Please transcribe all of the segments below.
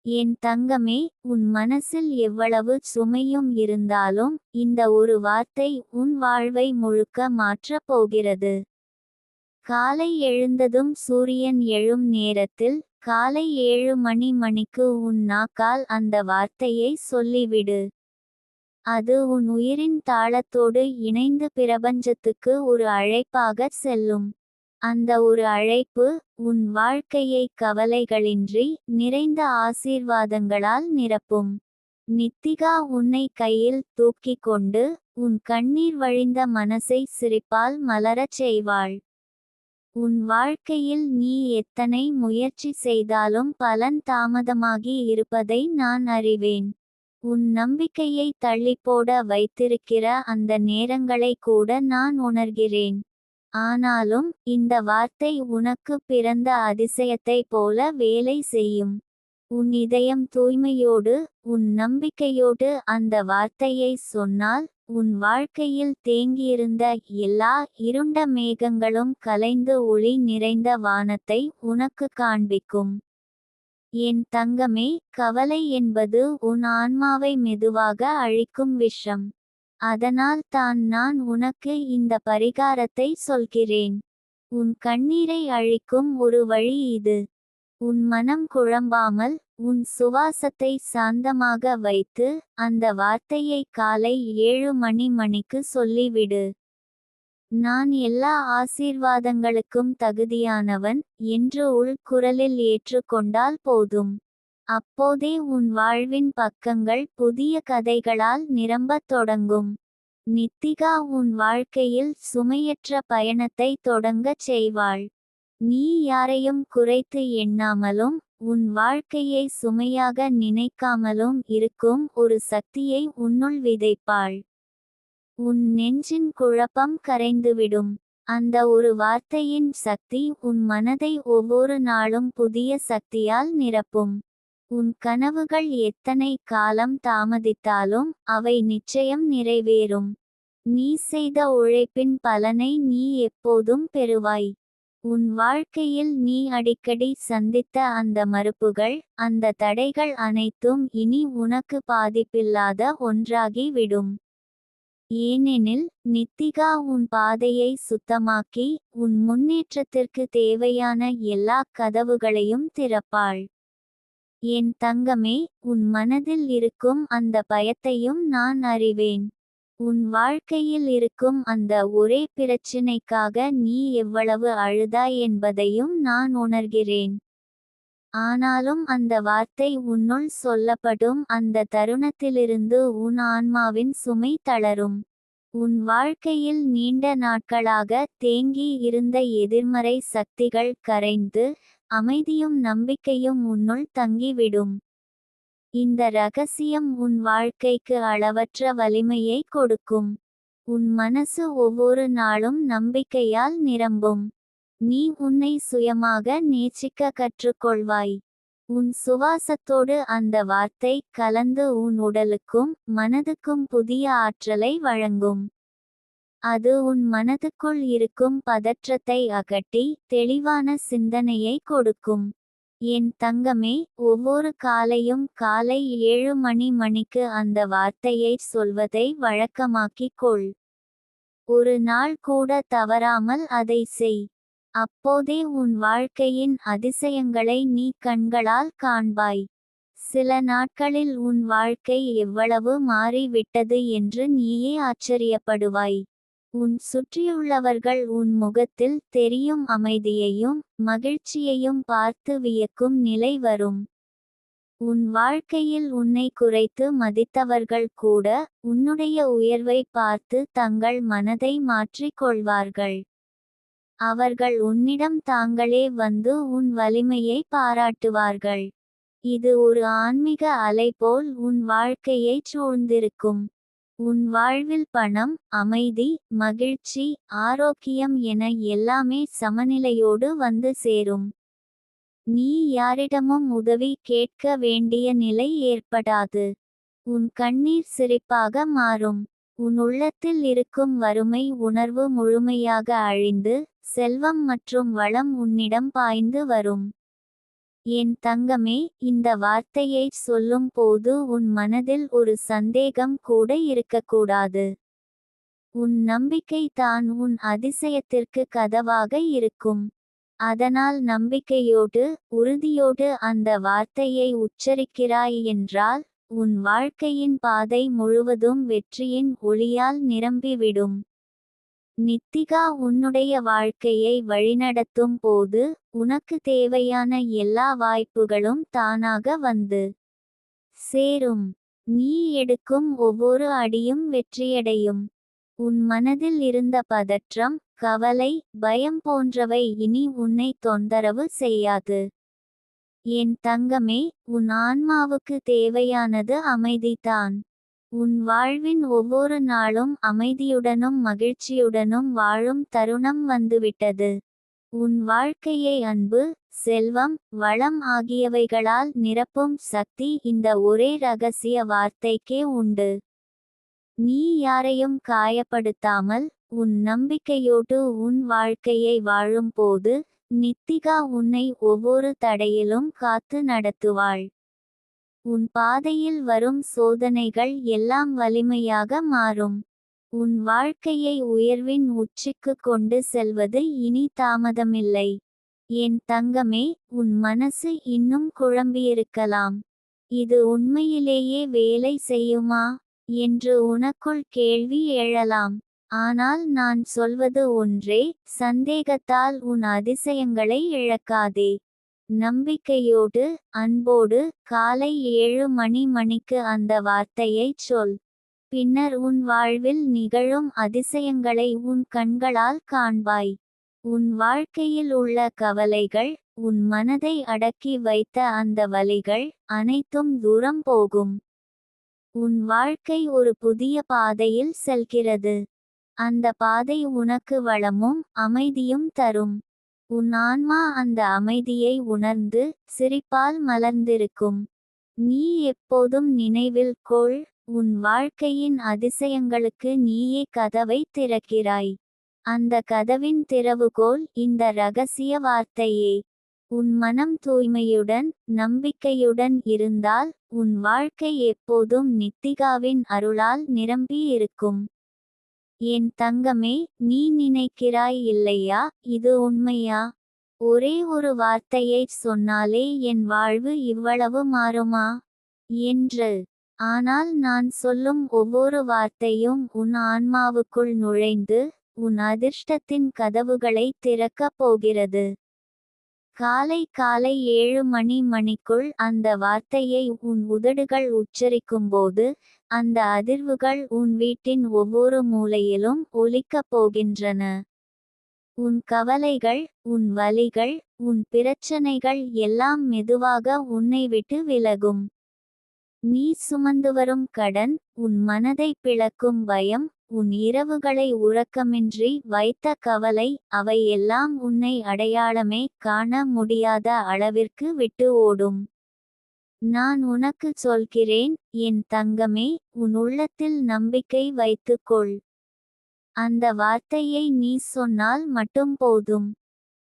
என் தங்கமே, உன் மனசில் எவ்வளவு சுமையும் இருந்தாலும் இந்த ஒரு வார்த்தை உன் வாழ்வை முழுக்க மாற்றப் போகிறது. காலை எழுந்ததும் சூரியன் எழும் நேரத்தில் காலை 7 மணிக்கு உன் நாக்கால் அந்த வார்த்தையை சொல்லிவிடு. அது உன் உயிரின் தாளத்தோடு இணைந்து பிரபஞ்சத்துக்கு ஒரு அழைப்பாகச் செல்லும். அந்த ஒரு அழைப்பு உன் வாழ்க்கையை கவலைகளின்றி நிறைந்த ஆசீர்வாதங்களால் நிரப்பும். நித்திகா உன்னை கையில் தூக்கிக் கொண்டு உன் கண்ணீர் வழிந்த மனசை சிரிப்பால் மலரச் செய்வாள். உன் வாழ்க்கையில் நீ எத்தனை முயற்சி செய்தாலும் பலன் தாமதமாகி இருப்பதை நான் அறிவேன். உன் நம்பிக்கையை தள்ளிப்போட வைத்திருக்கிற அந்த நேரங்களை கூட நான் உணர்கிறேன். ஆனாலும் இந்த வார்த்தை உனக்கு பிறந்த அதிசயத்தை போல வேலை செய்யும். உன் இதயம் தூய்மையோடு உன் நம்பிக்கையோடு அந்த வார்த்தையை சொன்னால் உன் வாழ்க்கையில் தேங்கியிருந்த எல்லா இருண்ட மேகங்களும் கலைந்து ஒளி நிறைந்த வானத்தை உனக்கு காண்பிக்கும். என் தங்கமே, கவலை என்பது உன் ஆன்மாவை மெதுவாக அழிக்கும் விஷம். அதனால் தான் நான் உனக்கு இந்த பரிகாரத்தை சொல்கிறேன். உன் கண்ணீரை அழிக்கும் ஒரு வழி இது. உன் மனம் குழம்பாமல் உன் சுவாசத்தை சாந்தமாக வைத்து அந்த வார்த்தையை காலை 7 மணிக்கு சொல்லிவிடு. நான் எல்லா ஆசீர்வாதங்களுக்கும் தகுதியானவன் என்று உள் குரலில் ஏற்றுக்கொண்டால் போதும். அப்போதே உன் வாழ்வின் பக்கங்கள் புதிய கதைகளால் நிரம்பத் தொடங்கும். நித்திகா உன் வாழ்க்கையில் சுமையற்ற பயணத்தை தொடங்கச் செய்வாள். நீ யாரையும் குறைத்து எண்ணாமலும் உன் வாழ்க்கையை சுமையாக நினைக்காமலும் இருக்கும் ஒரு சக்தியை உன்னுள் விதைப்பாள். உன் நெஞ்சின் குழப்பம் கரைந்துவிடும். அந்த ஒரு வார்த்தையின் சக்தி உன் மனதை ஒவ்வொரு நாளும் புதிய சக்தியால் நிரப்பும். உன் கனவுகள் எத்தனை காலம் தாமதித்தாலும் அவை நிச்சயம் நிறைவேறும். நீ செய்த உழைப்பின் பலனை நீ எப்போதும் பெறுவாய். உன் வாழ்க்கையில் நீ அடிக்கடி சந்தித்த அந்த மறுப்புகள், அந்த தடைகள் அனைத்தும் இனி உனக்கு பாதிப்பில்லாத ஒன்றாகி விடும். ஏனெனில் நித்திகா உன் பாதையை சுத்தமாக்கி உன் முன்னேற்றத்திற்கு தேவையான எல்லா கதவுகளையும் திறப்பாள். என் தங்கமே, உன் மனதில் இருக்கும் அந்த பயத்தையும் நான் அறிவேன். உன் வாழ்க்கையில் இருக்கும் அந்த ஒரே பிரச்சினைக்காக நீ எவ்வளவு அழுதாய் என்பதையும் நான் உணர்கிறேன். ஆனாலும் அந்த வார்த்தை உன்னுள் சொல்லப்படும் அந்த தருணத்திலிருந்து உன் ஆன்மாவின் சுமை தளரும். உன் வாழ்க்கையில் நீண்ட நாட்களாக தேங்கி இருந்த எதிர்மறை சக்திகள் கரைந்து அமைதியும் நம்பிக்கையும் உன்னுள் தங்கிவிடும். இந்த ரகசியம் உன் வாழ்க்கைக்கு அளவற்ற வலிமையை கொடுக்கும். உன் மனசு ஒவ்வொரு நாளும் நம்பிக்கையால் நிரம்பும். நீ உன்னை சுயமாக நேசிக்க கற்றுக்கொள்வாய். உன் சுவாசத்தோடு அந்த வார்த்தை கலந்து உன் உடலுக்கும் மனதுக்கும் புதிய ஆற்றலை வழங்கும். அது உன் மனதுக்குள் இருக்கும் பதற்றத்தை அகற்றி தெளிவான சிந்தனையை கொடுக்கும். என் தங்கமே, ஒவ்வொரு காலையும் காலை 7 மணிக்கு அந்த வார்த்தையை சொல்வதை வழக்கமாக்கிக் கொள். ஒரு நாள் கூட தவறாமல் அதை செய். அப்போதே உன் வாழ்க்கையின் அதிசயங்களை நீ கண்களால் காண்பாய். சில நாட்களில் உன் வாழ்க்கை எவ்வளவு மாறி விட்டது என்று நீயே ஆச்சரியப்படுவாய். உன் சுற்றியுள்ளவர்கள் உன் முகத்தில் தெரியும் அமைதியையும் மகிழ்ச்சியையும் பார்த்து வியக்கும் நிலை வரும். உன் வாழ்க்கையில் உன்னை குறைத்து மதித்தவர்கள் கூட உன்னுடைய உயர்வை பார்த்து தங்கள் மனதை மாற்றிக் கொள்வார்கள். அவர்கள் உன்னிடம் தாங்களே வந்து உன் வலிமையை பாராட்டுவார்கள். இது ஒரு ஆன்மீக அலை போல் உன் வாழ்க்கையைச் சூழ்ந்திருக்கும். உன் வாழ்வில் பணம், அமைதி, மகிழ்ச்சி, ஆரோக்கியம் என எல்லாமே சமநிலையோடு வந்து சேரும். நீ யாரிடமும் உதவி கேட்க வேண்டிய நிலை ஏற்படாது. உன் கண்ணீர் சிரிப்பாக மாறும். உன் உள்ளத்தில் இருக்கும் வறுமை உணர்வு முழுமையாக அழிந்து செல்வம் மற்றும் வளம் உன்னிடம் பாய்ந்து வரும். என் தங்கமே, இந்த வார்த்தையைச் சொல்லும் போது உன் மனதில் ஒரு சந்தேகம் கூட இருக்கக்கூடாது. உன் நம்பிக்கை தான் உன் அதிசயத்திற்கு கதவாக இருக்கும். அதனால் நம்பிக்கையோடு உறுதியோடு அந்த வார்த்தையை உச்சரிக்கிறாய் என்றால் உன் வாழ்க்கையின் பாதை முழுவதும் வெற்றியின் ஒளியால் நிரம்பிவிடும். நித்திகா உன்னுடைய வாழ்க்கையை வழிநடத்தும் போது உனக்கு தேவையான எல்லா வாய்ப்புகளும் தானாக வந்து சேரும். நீ எடுக்கும் ஒவ்வொரு அடியும் வெற்றியடையும். உன் மனதில் இருந்த பதற்றம், கவலை, பயம் போன்றவை இனி உன்னை தொந்தரவு செய்யாது. என் தங்கமே, உன் ஆன்மாவுக்கு தேவையானது அமைதிதான். உன் வாழ்வின் ஒவ்வொரு நாளும் அமைதியுடனும் மகிழ்ச்சியுடனும் வாழும் தருணம் வந்துவிட்டது. உன் வாழ்க்கையை அன்பு, செல்வம், வளம் ஆகியவைகளால் நிரப்பும் சக்தி இந்த ஒரே ரகசிய வார்த்தைக்கே உண்டு. நீ யாரையும் காயப்படுத்தாமல் உன் நம்பிக்கையோடு உன் வாழ்க்கையை வாழும்போது நித்திகா உன்னை ஒவ்வொரு தடையிலும் காத்து நடத்துவாள். உன் பாதையில் வரும் சோதனைகள் எல்லாம் வலிமையாக மாறும். உன் வாழ்க்கையை உயர்வின் உச்சிக்கு கொண்டு செல்வது இனி தாமதமில்லை. என் தங்கமே, உன் மனசு இன்னும் குழம்பியிருக்கலாம். இது உண்மையிலேயே வேலை செய்யுமா என்று உனக்குள் கேள்வி எழலாம். ஆனால் நான் சொல்வது ஒன்றே, சந்தேகத்தால் உன் அதிசயங்களை இழக்காதே. நம்பிக்கையோடு அன்போடு காலை 7 மணிக்கு அந்த வார்த்தையைச் சொல். பின்னர் உன் வாழ்வில் நிகழும் அதிசயங்களை உன் கண்களால் காண்பாய். உன் வாழ்க்கையில் உள்ள கவலைகள், உன் மனதை அடக்கி வைத்த அந்த வலிகள் அனைத்தும் தூரம் போகும். உன் வாழ்க்கை ஒரு புதிய பாதையில் செல்கிறது. அந்த பாதை உனக்கு வளமும் அமைதியும் தரும். உன் ஆன்மா அந்த அமைதியை உணர்ந்து சிரிப்பால் மலர்ந்திருக்கும். நீ எப்போதும் நினைவில் கொள், உன் வாழ்க்கையின் அதிசயங்களுக்கு நீயே கதவை திறக்கிறாய். அந்த கதவின் திறவுகோல் இந்த ரகசிய வார்த்தையே. உன் மனம் தூய்மையுடன் நம்பிக்கையுடன் இருந்தால் உன் வாழ்க்கை எப்போதும் நித்திகாவின் அருளால் நிரம்பி இருக்கும். என் தங்கமே, நீ நினைக்கிறாய் இல்லையா, இது உண்மையா? ஒரே ஒரு வார்த்தையைச் சொன்னாலே என் வாழ்வு இவ்வளவு மாறுமா என்று. ஆனால் நான் சொல்லும் ஒவ்வொரு வார்த்தையும் உன் ஆன்மாவுக்குள் நுழைந்து உன் அதிர்ஷ்டத்தின் கதவுகளை திறக்கப் போகிறது. காலை 7 மணிக்குள் அந்த வார்த்தையை உன் உதடுகள் உச்சரிக்கும்போது அந்த அதிர்வுகள் உன் வீட்டின் ஒவ்வொரு மூலையிலும் ஒலிக்கப் போகின்றன. உன் கவலைகள், உன் வலிகள், உன் பிரச்சனைகள் எல்லாம் மெதுவாக உன்னை விட்டு விலகும். நீ சுமந்து வரும் கடன், உன் மனதை பிளக்கும் பயம், உன் இரவுகளை உறக்கமின்றி வைத்த கவலை, அவை எல்லாம் உன்னை அடையாளமே காண முடியாத அளவிற்கு விட்டு ஓடும். நான் உனக்கு சொல்கிறேன், என் தங்கமே, உன் உள்ளத்தில் நம்பிக்கை வைத்துக்கொள். அந்த வார்த்தையை நீ சொன்னால் மட்டும் போதும்.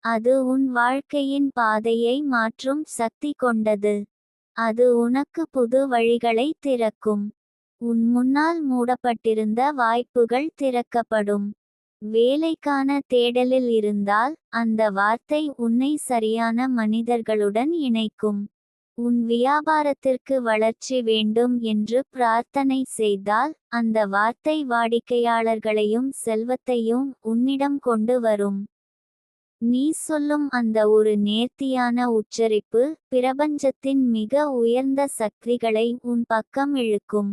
அது உன் வாழ்க்கையின் பாதையை மாற்றும் சக்தி கொண்டது. அது உனக்கு புது வழிகளை திறக்கும். உன் முன்னால் மூடப்பட்டிருந்த வாய்ப்புகள் திறக்கப்படும். வேலைக்கான தேடலில் இருந்தால் அந்த வார்த்தை உன்னை சரியான மனிதர்களுடன் இணைக்கும். உன் வியாபாரத்திற்கு வளர்ச்சி வேண்டும் என்று பிரார்த்தனை செய்தால் அந்த வார்த்தை வாடிக்கையாளர்களையும் செல்வத்தையும் உன்னிடம் கொண்டு வரும். நீ சொல்லும் அந்த ஒரு நேர்த்தியான உச்சரிப்பு பிரபஞ்சத்தின் மிக உயர்ந்த சக்திகளை உன் பக்கம் இழுக்கும்.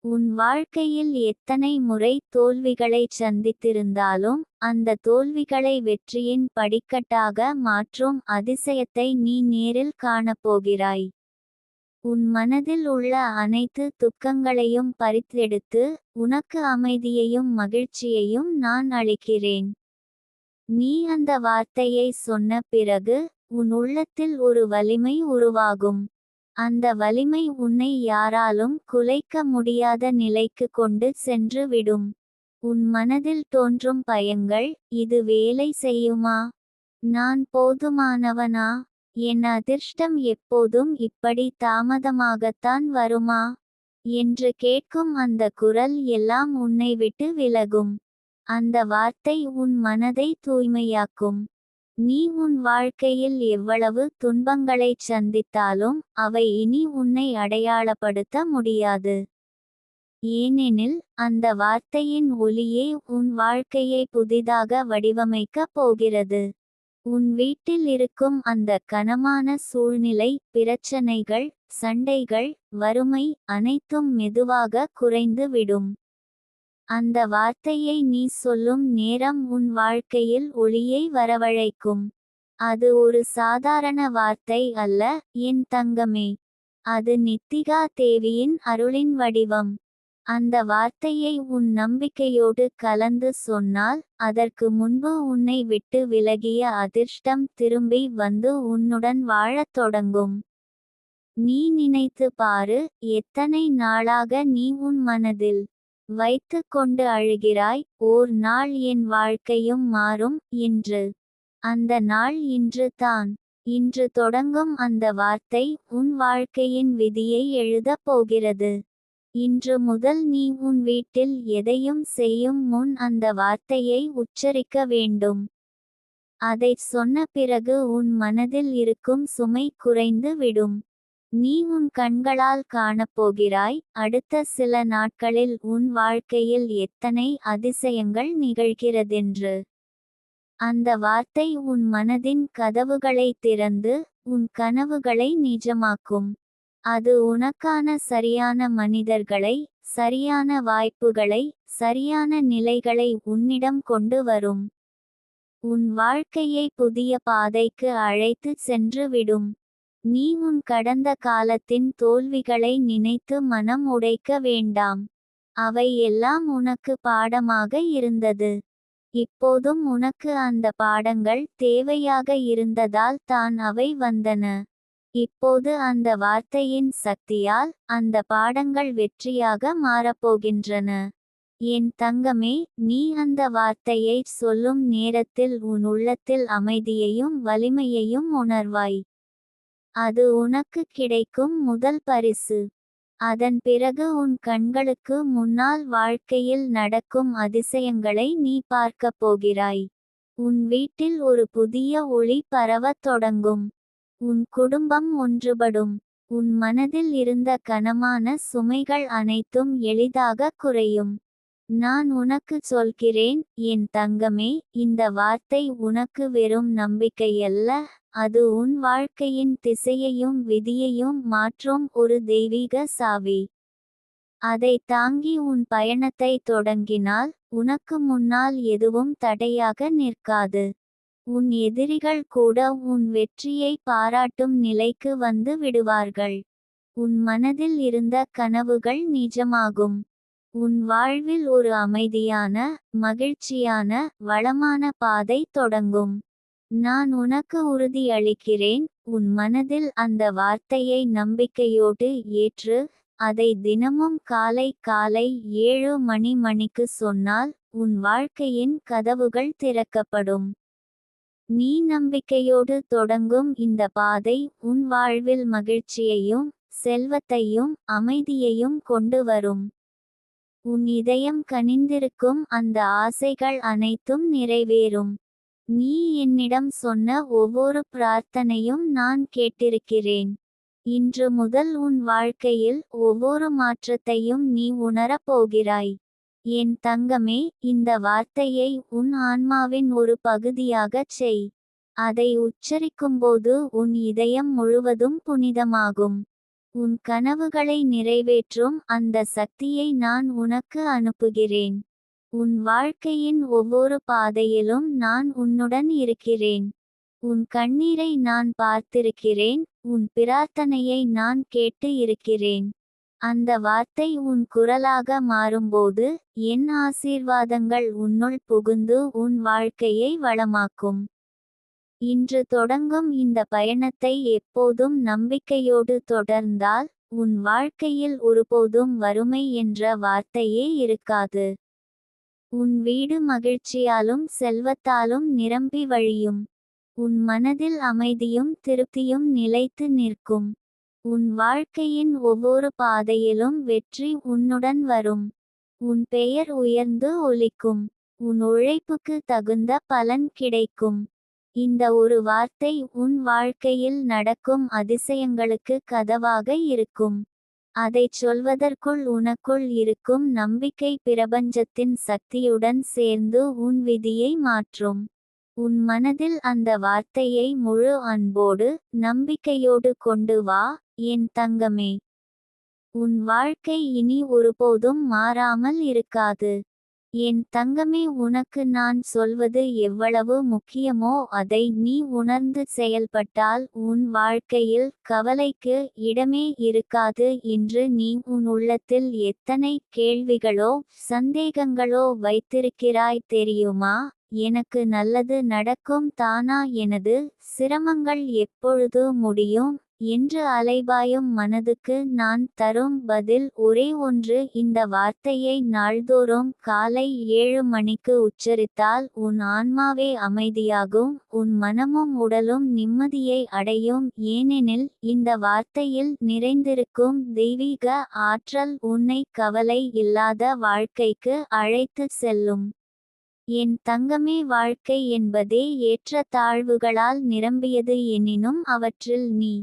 உன் வாழ்க்கையில் எத்தனை முறை தோல்விகளைச் சந்தித்திருந்தாலும் அந்த தோல்விகளை வெற்றியின் படிக்கட்டாக மாற்றும் அதிசயத்தை நீ நேரில் காணப்போகிறாய். உன் மனதில் உள்ள அனைத்து துக்கங்களையும் பறித்தெடுத்து உனக்கு அமைதியையும் மகிழ்ச்சியையும் நான் அளிக்கிறேன். நீ அந்த வார்த்தையை சொன்ன பிறகு உன் உள்ளத்தில் ஒரு வலிமை உருவாகும். அந்த வலிமை உன்னை யாராலும் குலைக்க முடியாத நிலைக்கு கொண்டு சென்று விடும். உன் மனதில் தோன்றும் பயங்கள், இது வேலை செய்யுமா? நான் போதுமானவனா என் அதிர்ஷ்டம் எப்போதும் இப்படி தாமதமாகத்தான் வருமா என்று கேட்கும் அந்த குரல் எல்லாம் உன்னை விட்டு விலகும். அந்த வார்த்தை உன் மனதை தூய்மையாக்கும். நீ உன் வாழ்க்கையில் எவ்வளவு துன்பங்களைச் சந்தித்தாலும் அவை இனி உன்னை அடையாளப்படுத்த முடியாது. ஏனெனில் அந்த வார்த்தையின் ஒலியே உன் வாழ்க்கையை புதிதாக வடிவமைக்கப் போகிறது. உன் வீட்டில் இருக்கும் அந்த கனமான சூழ்நிலை, பிரச்சனைகள், சண்டைகள், வறுமை அனைத்தும் மெதுவாக குறைந்து விடும். அந்த வார்த்தையை நீ சொல்லும் நேரம் உன் வாழ்க்கையில் ஒளியை வரவழைக்கும். அது ஒரு சாதாரண வார்த்தை அல்ல, என் தங்கமே. அது நித்திகா தேவியின் அருளின் வடிவம். அந்த வார்த்தையை உன் நம்பிக்கையோடு கலந்து சொன்னால், அதற்கு முன்பு உன்னை விட்டு விலகிய அதிர்ஷ்டம் திரும்பி வந்து உன்னுடன் வாழத் தொடங்கும். நீ நினைத்து பாரு, எத்தனை நாளாக நீ உன் மனதில் வைத்து கொண்டு அழுகிறாய், ஓர் நாள் என் வாழ்க்கையும் மாறும் என்று. அந்த நாள் இன்று தான். இன்று தொடங்கும் அந்த வார்த்தை உன் வாழ்க்கையின் விதியை எழுதப் போகிறது. இன்று முதல் நீ உன் வீட்டில் எதையும் செய்யும் முன் அந்த வார்த்தையை உச்சரிக்க வேண்டும். அதைச் சொன்ன பிறகு உன் மனதில் இருக்கும் சுமை குறைந்து விடும். நீ உன் கண்களால் காணப்போகிறாய், அடுத்த சில நாட்களில் உன் வாழ்க்கையில் எத்தனை அதிசயங்கள் நிகழ்கிறதென்று. அந்த வார்த்தை உன் மனதின் கதவுகளை திறந்து, உன் கனவுகளை நிஜமாக்கும். அது உனக்கான சரியான மனிதர்களை, சரியான வாய்ப்புகளை, சரியான நிலைகளை உன்னிடம் கொண்டு வரும். உன் வாழ்க்கையை புதிய பாதைக்கு அழைத்து சென்று விடும். நீ உன் கடந்த காலத்தின் தோல்விகளை நினைத்து மனம் உடைக்க வேண்டாம். அவை எல்லாம் உனக்கு பாடமாக இருந்தது. இப்போதும் உனக்கு அந்த பாடங்கள் தேவையாக இருந்ததால் தான் அவை வந்தன. இப்போது அந்த வார்த்தையின் சக்தியால் அந்த பாடங்கள் வெற்றியாக மாறப்போகின்றன. என் தங்கமே, நீ அந்த வார்த்தையை சொல்லும் நேரத்தில் உன் உள்ளத்தில் அமைதியையும் வலிமையையும் உணர்வாய். அது உனக்கு கிடைக்கும் முதல் பரிசு. அதன் பிறகு உன் கண்களுக்கு முன்னால் வாழ்க்கையில் நடக்கும் அதிசயங்களை நீ பார்க்கப் போகிறாய். உன் வீட்டில் ஒரு புதிய ஒளி பரவத் தொடங்கும். உன் குடும்பம் ஒன்றுபடும். உன் மனதில் இருந்த கனமான சுமைகள் அனைத்தும் எளிதாக குறையும். நான் உனக்குச் சொல்கிறேன், என் தங்கமே, இந்த வார்த்தை உனக்கு வெறும் நம்பிக்கையல்ல, அது உன் வாழ்க்கையின் திசையையும் விதியையும் மாற்றும் ஒரு தெய்வீக சாவி. அதை தாங்கி உன் பயணத்தை தொடங்கினால், உனக்கு முன்னால் எதுவும் தடையாக நிற்காது. உன் எதிரிகள் கூட உன் வெற்றியை பாராட்டும் நிலைக்கு வந்து விடுவார்கள். உன் மனதில் இருந்த கனவுகள் நிஜமாகும். உன் வாழ்வில் ஒரு அமைதியான, மகிழ்ச்சியான, வளமான பாதை தொடங்கும். நான் உனக்கு உறுதி அளிக்கிறேன், உன் மனதில் அந்த வார்த்தையை நம்பிக்கையோடு ஏற்று, அதை தினமும் காலை 7 மணிக்கு சொன்னால், உன் வாழ்க்கையின் கதவுகள் திறக்கப்படும். நீ நம்பிக்கையோடு தொடங்கும் இந்த பாதை உன் வாழ்வில் மகிழ்ச்சியையும், செல்வத்தையும், அமைதியையும் கொண்டு வரும். உன் இதயம் கனிந்திருக்கும் அந்த ஆசைகள் அனைத்தும் நிறைவேறும். நீ என்னிடம் சொன்ன ஒவ்வொரு பிரார்த்தனையும் நான் கேட்டிருக்கிறேன். இன்று முதல் உன் வாழ்க்கையில் ஒவ்வொரு மாற்றத்தையும் நீ உணரப் போகிறாய். என் தங்கமே, இந்த வார்த்தையை உன் ஆன்மாவின் ஒரு பகுதியாகச் செய். அதை உச்சரிக்கும்போது உன் இதயம் முழுவதும் புனிதமாகும். உன் கனவுகளை நிறைவேற்றும் அந்த சக்தியை நான் உனக்கு அனுப்புகிறேன். உன் வாழ்க்கையின் ஒவ்வொரு பாதையிலும் நான் உன்னுடன் இருக்கிறேன். உன் கண்ணீரை நான் பார்த்திருக்கிறேன், உன் பிரார்த்தனையை நான் கேட்டு இருக்கிறேன். அந்த வார்த்தை உன் குரலாக மாறும்போது, என் ஆசீர்வாதங்கள் உன்னுள் புகுந்து உன் வாழ்க்கையை வளமாக்கும். இன்று தொடங்கும் இந்த பயணத்தை எப்போதும் நம்பிக்கையோடு தொடர்ந்தால், உன் வாழ்க்கையில் ஒருபோதும் வறுமை என்ற வார்த்தையே இருக்காது. உன் வீடு மகிழ்ச்சியாலும் செல்வத்தாலும் நிரம்பி வழியும். உன் மனதில் அமைதியும் திருப்தியும் நிலைத்து நிற்கும். உன் வாழ்க்கையின் ஒவ்வொரு பாதையிலும் வெற்றி உன்னுடன் வரும். உன் பெயர் உயர்ந்து ஒலிக்கும். உன் உழைப்புக்கு தகுந்த பலன் கிடைக்கும். இந்த ஒரு வார்த்தை உன் வாழ்க்கையில் நடக்கும் அதிசயங்களுக்கு கதவாக இருக்கும். அதைச் சொல்வதற்குள் உனக்குள் இருக்கும் நம்பிக்கை பிரபஞ்சத்தின் சக்தியுடன் சேர்ந்து உன் விதியை மாற்றும். உன் மனதில் அந்த வார்த்தையை முழு அன்போடு நம்பிக்கையோடு கொண்டு வா, என் தங்கமே. உன் வாழ்க்கை இனி ஒருபோதும் மாறாமல் இருக்காது. என் தங்கமே, உனக்கு நான் சொல்வது எவ்வளவு முக்கியமோ அதை நீ உணர்ந்து செயல்பட்டால் உன் வாழ்க்கையில் கவலைக்கு இடமே இருக்காது. இன்று நீ உன் உள்ளத்தில் எத்தனை கேள்விகளோ சந்தேகங்களோ வைத்திருக்கிறாய் தெரியுமா? எனக்கு நல்லது நடக்கும் தானா, எனது சிரமங்கள் எப்பொழுது முடியும் என்று அலைபாயும் மனதுக்கு நான் தரும் பதில் ஒரே ஒன்று. இந்த வார்த்தையை நாள்தோறும் காலை 7 மணிக்கு உச்சரித்தால் உன் ஆன்மாவே அமைதியாகும், உன் மனமும் உடலும் நிம்மதியை அடையும். ஏனெனில் இந்த வார்த்தையில் நிறைந்திருக்கும் தெய்வீக ஆற்றல் உன்னை கவலை இல்லாத வாழ்க்கைக்கு அழைத்து செல்லும். என் தங்கமே, வாழ்க்கை என்பதே ஏற்ற தாழ்வுகளால் நிரம்பியது. எனினும் அவற்றில் நீ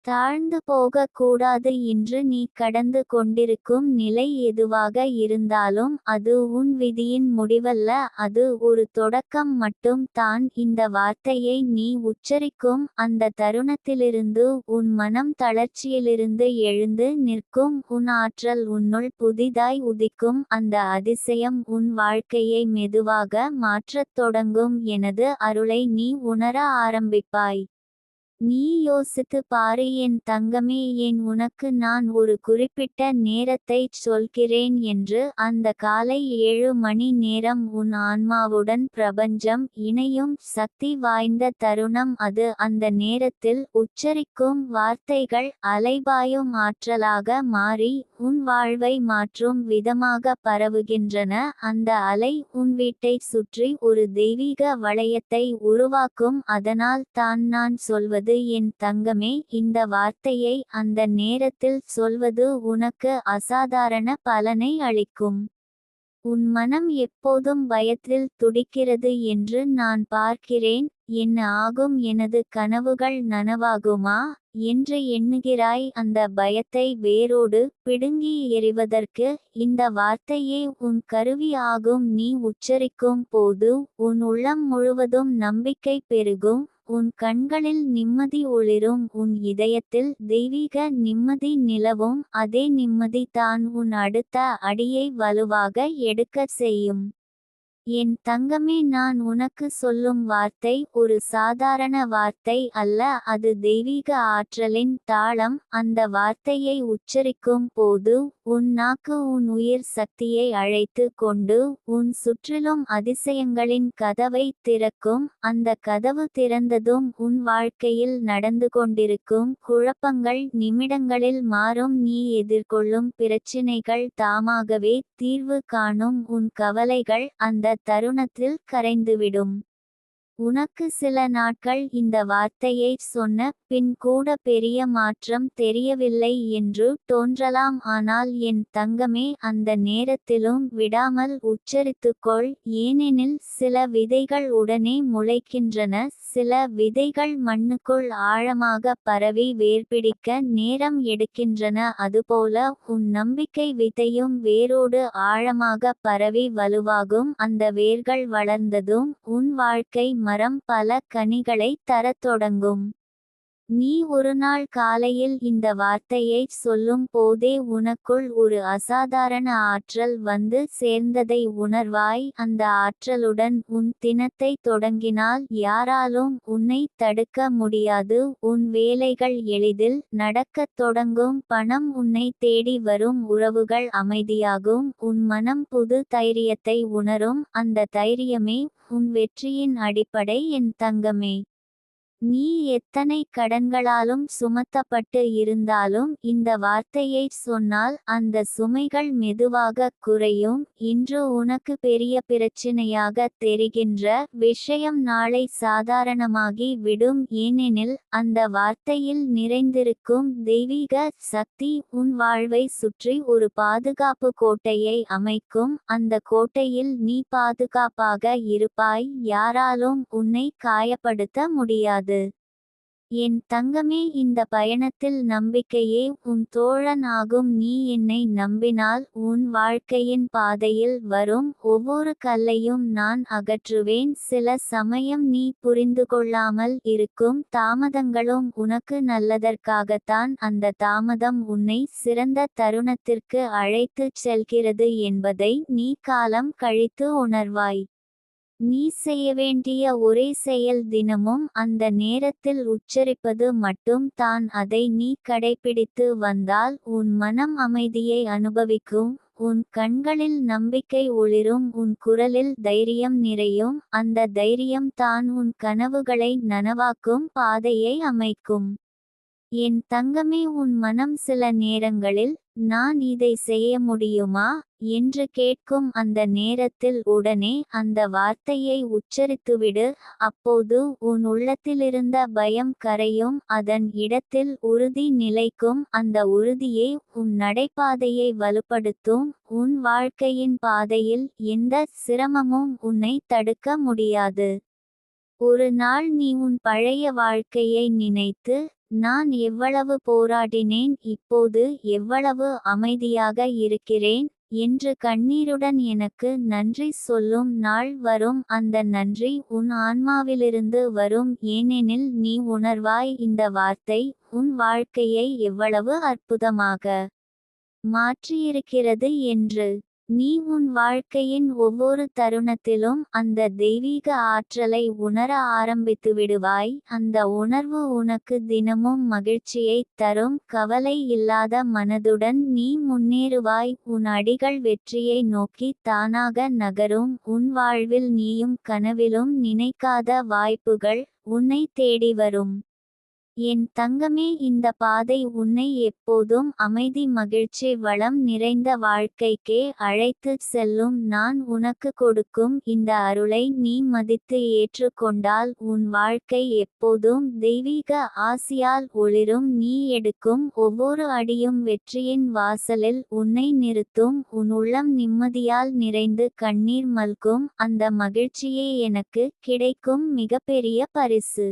தாழ்ந்து போகக் கூடாது. இன்று நீ கடந்து கொண்டிருக்கும் நிலை எதுவாக இருந்தாலும் அது உன் விதியின் முடிவல்ல, அது ஒரு தொடக்கம் மட்டும் தான். இந்த வார்த்தையை நீ உச்சரிக்கும் அந்த தருணத்திலிருந்து உன் மனம் தளர்ச்சியிலிருந்து எழுந்து நிற்கும். உன் ஆற்றல் உன்னுள் புதிதாய் உதிக்கும். அந்த அதிசயம் உன் வாழ்க்கையை மெதுவாக மாற்றத் தொடங்கும். எனது அருளை நீ உணர ஆரம்பிப்பாய். நீ யோசித்து பாரு என் தங்கமே, ஏன் உனக்கு நான் ஒரு குறிப்பிட்ட நேரத்தைச் சொல்கிறேன் என்று. அந்த காலை 7 மணி நேரம் உன் ஆன்மாவுடன் பிரபஞ்சம் இணையும் சக்தி வாய்ந்த தருணம் அது. அந்த நேரத்தில் உச்சரிக்கும் வார்த்தைகள் அலைபாயும் ஆற்றலாக மாறி உன் வாழ்வை மாற்றும் விதமாக பரவுகின்றன. அந்த அலை உன் வீட்டை சுற்றி ஒரு தெய்வீக வளையத்தை உருவாக்கும். அதனால் தான் நான் சொல்வது, என் தங்கமே, இந்த வார்த்தையை அந்த நேரத்தில் சொல்வது உனக்கு அசாதாரண பலனை அளிக்கும். உன் மனம் எப்போதும் பயத்தில் துடிக்கிறது என்று நான் பார்க்கிறேன். என்ன ஆகும், எனது கனவுகள் நனவாகுமா என்று எண்ணுகிறாய். அந்த பயத்தை வேரோடு பிடுங்கி எறிவதற்கு இந்த வார்த்தையே உன் கருவி ஆகும். நீ உச்சரிக்கும் போது உன் உள்ளம் முழுவதும் நம்பிக்கை பெருகும், உன் கண்களில் நிம்மதி ஒளிரும், உன் இதயத்தில் தெய்வீக நிம்மதி நிலவும். அதே நிம்மதி தான் உன் அடுத்த அடியை வலுவாக எடுக்கச் செய்யும். என் தங்கமே, நான் உனக்கு சொல்லும் வார்த்தை ஒரு சாதாரண வார்த்தை அல்ல, அது தெய்வீக ஆற்றலின் தாளம். அந்த வார்த்தையை உச்சரிக்கும் போது உன் நாக்கு உன் உயிர் சக்தியை அழைத்து கொண்டு உன் சுற்றிலும் அதிசயங்களின் கதவை திறக்கும். அந்த கதவு திறந்ததும் உன் வாழ்க்கையில் நடந்து கொண்டிருக்கும் குழப்பங்கள் நிமிடங்களில் மாறும். நீ எதிர்கொள்ளும் பிரச்சினைகள் தாமாகவே தீர்வு காணும். உன் கவலைகள் அந்த தருணத்தில் கரைந்துவிடும். உனக்கு சில நாட்கள் இந்த வார்த்தையை சொன்ன பின் கூட பெரிய மாற்றம் தெரியவில்லை என்று தோன்றலாம். ஆனால் என் தங்கமே, அந்த நேரத்திலும் விடாமல் உச்சரித்துக்கொள். ஏனெனில் சில விதைகள் உடனே முளைக்கின்றன, சில விதைகள் மண்ணுக்குள் ஆழமாக பரவி வேர்பிடிக்க நேரம் எடுக்கின்றன. அதுபோல உன் நம்பிக்கை விதையும் வேரோடு ஆழமாக பரவி வலுவாகும். அந்த வேர்கள் வளர்ந்ததும் உன் வாழ்க்கை மரம் பல கனிகளை தரத் தொடங்கும். நீ ஒருநாள் காலையில் இந்த வார்த்தையை சொல்லும் போதே உனக்குள் ஒரு அசாதாரண ஆற்றல் வந்து சேர்ந்ததை உணர்வாய். அந்த ஆற்றலுடன் உன் தினத்தை தொடங்கினால் யாராலும் உன்னை தடுக்க முடியாது. உன் வேலைகள் எளிதில் நடக்கத் தொடங்கும், பணம் உன்னை தேடி வரும், உறவுகள் அமைதியாகும், உன் மனம் புது தைரியத்தை உணரும். அந்த தைரியமே உன் வெற்றியின் அடிப்படை என் தங்கமே. நீ எத்தனை கடன்களாலும் சுமத்தப்பட்டு இருந்தாலும் இந்த வார்த்தையைச் சொன்னால் அந்த சுமைகள் மெதுவாகக் குறையும். இன்று உனக்கு பெரிய பிரச்சினையாக தெரிகின்ற விஷயம் நாளை சாதாரணமாகி விடும். ஏனெனில் அந்த வார்த்தையில் நிறைந்திருக்கும் தெய்வீக சக்தி உன் வாழ்வை சுற்றி ஒரு பாதுகாப்பு கோட்டையை அமைக்கும். அந்த கோட்டையில் நீ பாதுகாப்பாக இருப்பாய், யாராலும் உன்னை காயப்படுத்த முடியாது. என் தங்கமே, இந்த பயணத்தில் நம்பிக்கையே உன் தோழன் ஆகும். நீ என்னை நம்பினால் உன் வாழ்க்கையின் பாதையில் வரும் ஒவ்வொரு கல்லையும் நான் அகற்றுவேன். சில சமயம் நீ புரிந்துகொள்ளாமல் இருக்கும் தாமதங்களும் உனக்கு நல்லதற்காகத்தான். அந்த தாமதம் உன்னை சிறந்த தருணத்திற்கு அழைத்துச் செல்கிறது என்பதை நீ காலம் கழித்து உணர்வாய். நீ செய்ய வேண்டிய ஒரே செயல் தினமும் அந்த நேரத்தில் உச்சரிப்பது மட்டும் தான். அதை நீ கடைப்பிடித்து வந்தால் உன் மனம் அமைதியை அனுபவிக்கும். உன் கண்களில் நம்பிக்கை ஒளிரும், உன் குரலில் தைரியம் நிறையும். அந்த தைரியம் தான் உன் கனவுகளை நனவாக்கும் பாதையை அமைக்கும். என் தங்கமே, உன் மனம் சில நேரங்களில் நான் இதை செய்ய முடியுமா என்று கேட்கும். அந்த நேரத்தில் உடனே அந்த வார்த்தையை உச்சரித்துவிடு. அப்போது உன் உள்ளத்திலிருந்த பயம் கரையும், அதன் இடத்தில் உறுதி நிலைக்கும். அந்த உறுதியே உன் நடைபாதையை வலுப்படுத்தும். உன் வாழ்க்கையின் பாதையில் எந்த சிரமமும் உன்னை தடுக்க முடியாது. ஒரு நாள் நீ உன் பழைய வாழ்க்கையை நினைத்து, நான் எவ்வளவு போராடினேன், இப்போது எவ்வளவு அமைதியாக இருக்கிறேன் என்று கண்ணீருடன் எனக்கு நன்றி சொல்லும் நாள் வரும். அந்த நன்றி உன் ஆன்மாவிலிருந்து வரும். ஏனெனில் நீ உணர்வாய், இந்த வார்த்தை உன் வாழ்க்கையை எவ்வளவு அற்புதமாக மாற்றியிருக்கிறது என்று. நீ உன் வாழ்க்கையின் ஒவ்வொரு தருணத்திலும் அந்த தெய்வீக ஆற்றலை உணர ஆரம்பித்துவிடுவாய். அந்த உணர்வு உனக்கு தினமும் மகிழ்ச்சியைத் தரும். கவலை இல்லாத மனதுடன் நீ முன்னேறுவாய். உன் அடிகள் வெற்றியை நோக்கி தானாக நகரும். உன் வாழ்வில் நீயும் கனவிலும் நினைக்காத வாய்ப்புகள் உன்னை தேடி வரும். என் தங்கமே, இந்த பாதை உன்னை எப்போதும் அமைதி, மகிழ்ச்சி, வளம் நிறைந்த வாழ்க்கைக்கே அழைத்துச் செல்லும். நான் உனக்கு கொடுக்கும் இந்த அருளை நீ மதித்து ஏற்றுக்கொண்டால் உன் வாழ்க்கை எப்போதும் தெய்வீக ஆசியால் ஒளிரும். நீ எடுக்கும் ஒவ்வொரு அடியும் வெற்றியின் வாசலில் உன்னை நிறுத்தும். உன் உள்ளம் நிம்மதியால் நிறைந்து கண்ணீர் மல்கும். அந்த மகிழ்ச்சியே எனக்கு கிடைக்கும் மிகப்பெரிய பரிசு.